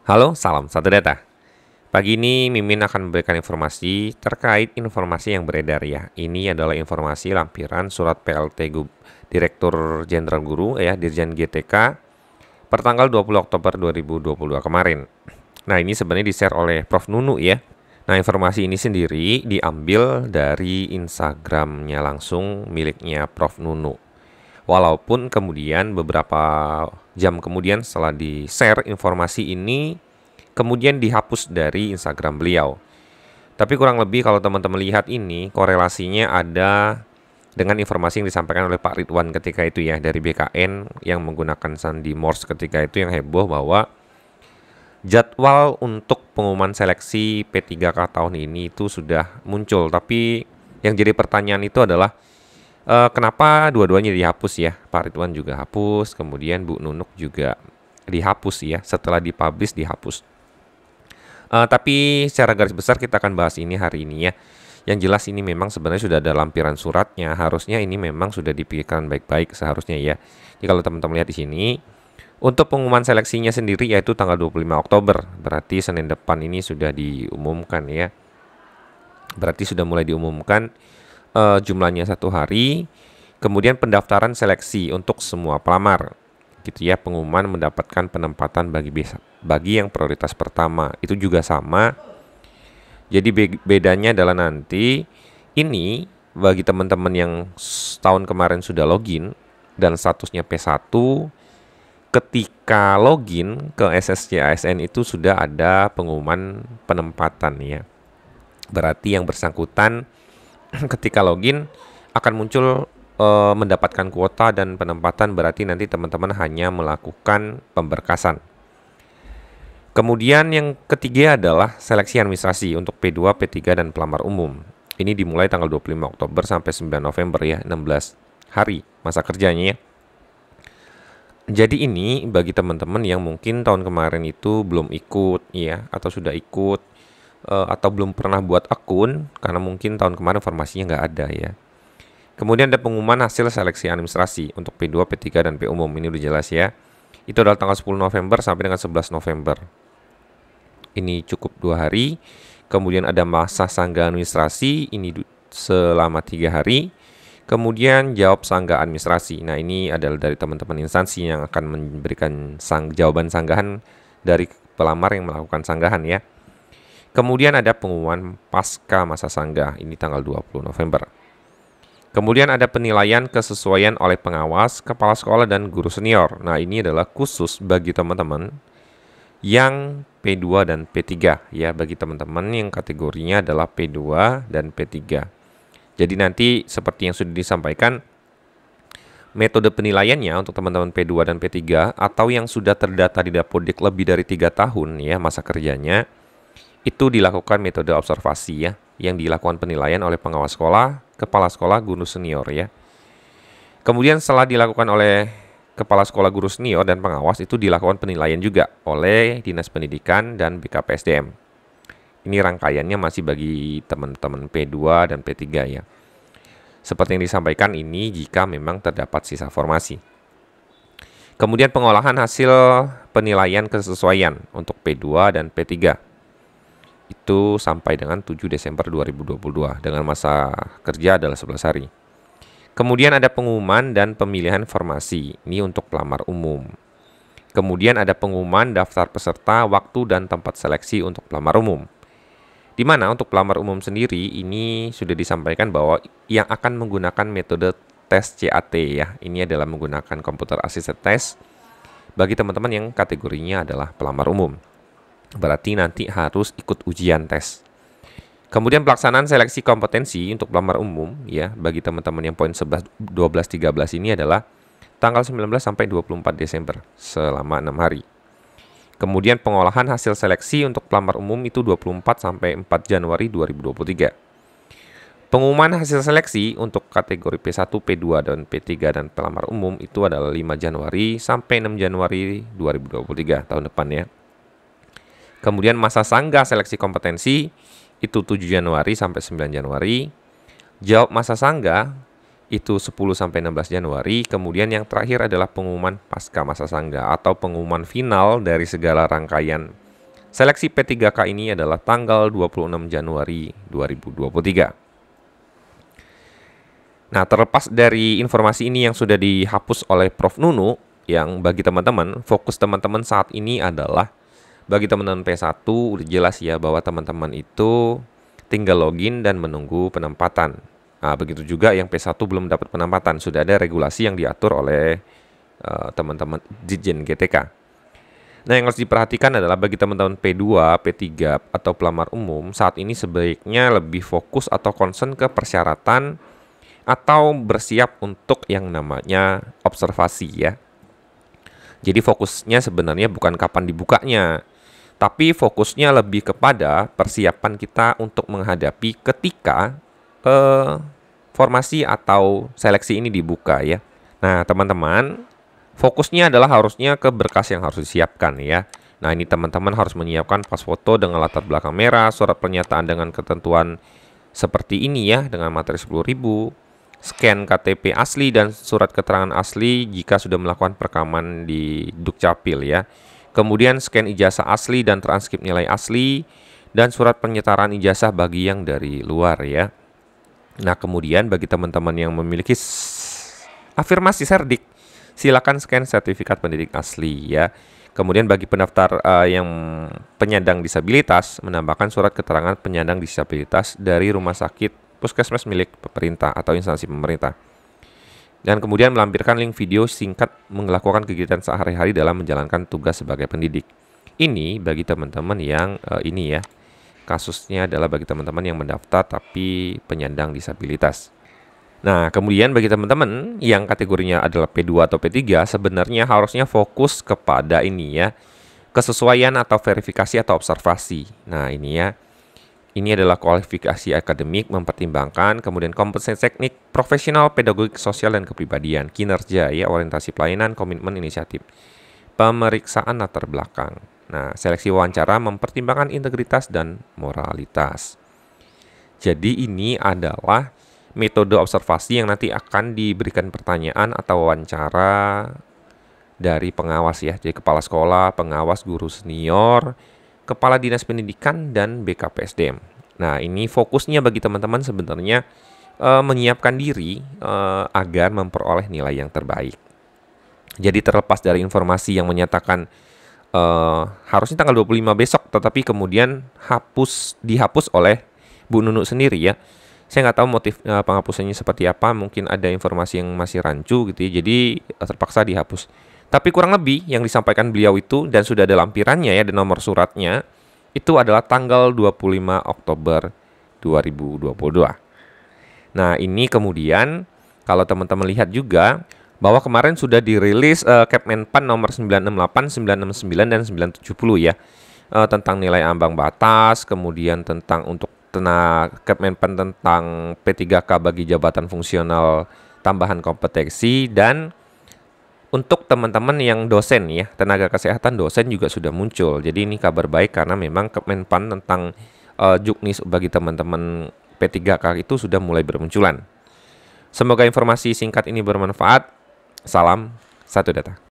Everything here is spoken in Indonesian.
Halo, salam satu data. Pagi ini Mimin akan memberikan informasi terkait informasi yang beredar ya. Ini adalah informasi lampiran surat PLT Direktur Jenderal Guru ya, Dirjen GTK pertanggal 20 Oktober 2022 kemarin. Nah, ini sebenarnya di-share oleh Prof. Nunu ya. Nah, informasi ini sendiri diambil dari Instagramnya langsung miliknya Prof. Nunu. Walaupun kemudian beberapa jam kemudian setelah di-share informasi ini kemudian dihapus dari Instagram beliau. Tapi kurang lebih kalau teman-teman lihat ini korelasinya ada dengan informasi yang disampaikan oleh Pak Ridwan ketika itu ya dari BKN yang menggunakan sandi Morse ketika itu yang heboh bahwa jadwal untuk pengumuman seleksi P3K tahun ini itu sudah muncul. Tapi yang jadi pertanyaan itu adalah kenapa dua-duanya dihapus ya? Pak Ridwan juga hapus, kemudian Bu Nunuk juga dihapus ya, setelah dipublish dihapus. Tapi secara garis besar kita akan bahas ini hari ini ya. Yang jelas ini memang sebenarnya sudah ada lampiran suratnya, harusnya ini memang sudah dipikirkan baik-baik seharusnya ya. Jadi kalau teman-teman lihat di sini, untuk pengumuman seleksinya sendiri yaitu tanggal 25 Oktober, berarti Senin depan ini sudah diumumkan ya. Berarti sudah mulai diumumkan jumlahnya 1 hari. Kemudian pendaftaran seleksi untuk semua pelamar, gitu ya. Pengumuman mendapatkan penempatan bagi yang prioritas pertama itu juga sama. Jadi bedanya adalah nanti ini bagi teman-teman yang tahun kemarin sudah login dan statusnya P1, ketika login ke SSC ASN itu sudah ada pengumuman penempatan ya. Berarti yang bersangkutan ketika login akan muncul mendapatkan kuota dan penempatan, berarti nanti teman-teman hanya melakukan pemberkasan. Kemudian yang ketiga adalah seleksi administrasi untuk P2, P3 dan pelamar umum. Ini dimulai tanggal 25 Oktober sampai 9 November ya, 16 hari masa kerjanya ya. Jadi ini bagi teman-teman yang mungkin tahun kemarin itu belum ikut ya, atau sudah ikut atau belum pernah buat akun karena mungkin tahun kemarin informasinya nggak ada ya. Kemudian ada pengumuman hasil seleksi administrasi untuk P2, P3 dan P umum. Ini udah jelas ya. Itu adalah tanggal 10 November sampai dengan 11 November. Ini cukup 2 hari. Kemudian ada masa sanggah administrasi ini selama 3 hari. Kemudian jawab sanggah administrasi. Nah, ini adalah dari teman-teman instansi yang akan memberikan jawaban sanggahan dari pelamar yang melakukan sanggahan ya. Kemudian ada pengumuman pasca masa sanggah. Ini tanggal 20 November. Kemudian ada penilaian kesesuaian oleh pengawas, kepala sekolah, dan guru senior. Nah, ini adalah khusus bagi teman-teman yang P2 dan P3 ya, bagi teman-teman yang kategorinya adalah P2 dan P3. Jadi nanti seperti yang sudah disampaikan, metode penilaiannya untuk teman-teman P2 dan P3 atau yang sudah terdata di Dapodik lebih dari 3 tahun ya masa kerjanya, itu dilakukan metode observasi ya, yang dilakukan penilaian oleh pengawas sekolah, kepala sekolah, guru senior ya. Kemudian setelah dilakukan oleh kepala sekolah, guru senior, dan pengawas, itu dilakukan penilaian juga oleh Dinas Pendidikan dan BKPSDM. Ini rangkaiannya masih bagi teman-teman P2 dan P3 ya. Seperti yang disampaikan ini jika memang terdapat sisa formasi. Kemudian pengolahan hasil penilaian kesesuaian untuk P2 dan P3. Itu sampai dengan 7 Desember 2022 dengan masa kerja adalah 11 hari. Kemudian ada pengumuman dan pemilihan formasi, ini untuk pelamar umum. Kemudian ada pengumuman daftar peserta, waktu dan tempat seleksi untuk pelamar umum. Di mana untuk pelamar umum sendiri ini sudah disampaikan bahwa yang akan menggunakan metode tes CAT ya, ini adalah menggunakan computer assisted test bagi teman-teman yang kategorinya adalah pelamar umum. Berarti nanti harus ikut ujian tes. Kemudian pelaksanaan seleksi kompetensi untuk pelamar umum ya bagi teman-teman yang poin 11, 12, 13 ini adalah tanggal 19 sampai 24 Desember selama 6 hari. Kemudian pengolahan hasil seleksi untuk pelamar umum itu 24 sampai 4 Januari 2023. Pengumuman hasil seleksi untuk kategori P1, P2 dan P3 dan pelamar umum itu adalah 5 Januari sampai 6 Januari 2023 tahun depan ya. Kemudian masa sanggah seleksi kompetensi itu 7 Januari sampai 9 Januari. Jawab masa sanggah itu 10 sampai 16 Januari. Kemudian yang terakhir adalah pengumuman pasca masa sanggah atau pengumuman final dari segala rangkaian Seleksi P3K ini adalah tanggal 26 Januari 2023. Nah, terlepas dari informasi ini yang sudah dihapus oleh Prof. Nunu, yang bagi teman-teman, fokus teman-teman saat ini adalah bagi teman-teman P1 udah jelas ya bahwa teman-teman itu tinggal login dan menunggu penempatan. Nah, begitu juga yang P1 belum dapat penempatan, sudah ada regulasi yang diatur oleh teman-teman Ditjen GTK. Nah, yang harus diperhatikan adalah bagi teman-teman P2, P3, atau pelamar umum, saat ini sebaiknya lebih fokus atau concern ke persyaratan atau bersiap untuk yang namanya observasi ya. Jadi fokusnya sebenarnya bukan kapan dibukanya, tapi fokusnya lebih kepada persiapan kita untuk menghadapi ketika formasi atau seleksi ini dibuka ya. Nah, teman-teman, fokusnya adalah harusnya ke berkas yang harus disiapkan ya. Nah, ini teman-teman harus menyiapkan pas foto dengan latar belakang merah, surat pernyataan dengan ketentuan seperti ini ya, dengan materi 10.000, scan KTP asli dan surat keterangan asli jika sudah melakukan perekaman di Dukcapil ya. Kemudian scan ijazah asli dan transkrip nilai asli dan surat penyetaran ijazah bagi yang dari luar ya. Nah, kemudian bagi teman-teman yang memiliki afirmasi Serdik, silakan scan sertifikat pendidik asli ya. Kemudian bagi pendaftar yang penyandang disabilitas, menambahkan surat keterangan penyandang disabilitas dari rumah sakit puskesmas milik pemerintah atau instansi pemerintah. Dan kemudian melampirkan link video singkat melakukan kegiatan sehari-hari dalam menjalankan tugas sebagai pendidik. Ini bagi teman-teman yang ini ya, kasusnya adalah bagi teman-teman yang mendaftar tapi penyandang disabilitas. Nah, kemudian bagi teman-teman yang kategorinya adalah P2 atau P3, sebenarnya harusnya fokus kepada ini ya, kesesuaian atau verifikasi atau observasi. Nah, ini ya, ini adalah kualifikasi akademik, mempertimbangkan, kemudian kompetensi teknik, profesional, pedagogik, sosial, dan kepribadian, kinerja ya, orientasi pelayanan, komitmen, inisiatif, pemeriksaan latar belakang. Nah, seleksi wawancara mempertimbangkan integritas dan moralitas. Jadi ini adalah metode observasi yang nanti akan diberikan pertanyaan atau wawancara dari pengawas ya. Jadi kepala sekolah, pengawas, guru senior, kepala dinas pendidikan, dan BKPSDM. Nah, ini fokusnya bagi teman-teman sebenarnya menyiapkan diri agar memperoleh nilai yang terbaik. Jadi terlepas dari informasi yang menyatakan harusnya tanggal 25 besok, tetapi kemudian dihapus oleh Bu Nunu sendiri ya. Saya nggak tahu motif penghapusannya seperti apa, mungkin ada informasi yang masih rancu gitu ya, jadi terpaksa dihapus. Tapi kurang lebih yang disampaikan beliau itu, dan sudah ada lampirannya ya, dan nomor suratnya, itu adalah tanggal 25 Oktober 2022. Nah, ini kemudian kalau teman-teman lihat juga, bahwa kemarin sudah dirilis Kepmenpan nomor 968, 969, dan 970 ya, tentang nilai ambang batas, kemudian tentang untuk Kepmenpan tentang P3K bagi jabatan fungsional tambahan kompetensi, dan untuk teman-teman yang dosen ya, tenaga kesehatan dosen juga sudah muncul. Jadi ini kabar baik karena memang Kepmenpan tentang juknis bagi teman-teman P3K itu sudah mulai bermunculan. Semoga informasi singkat ini bermanfaat. Salam satu data.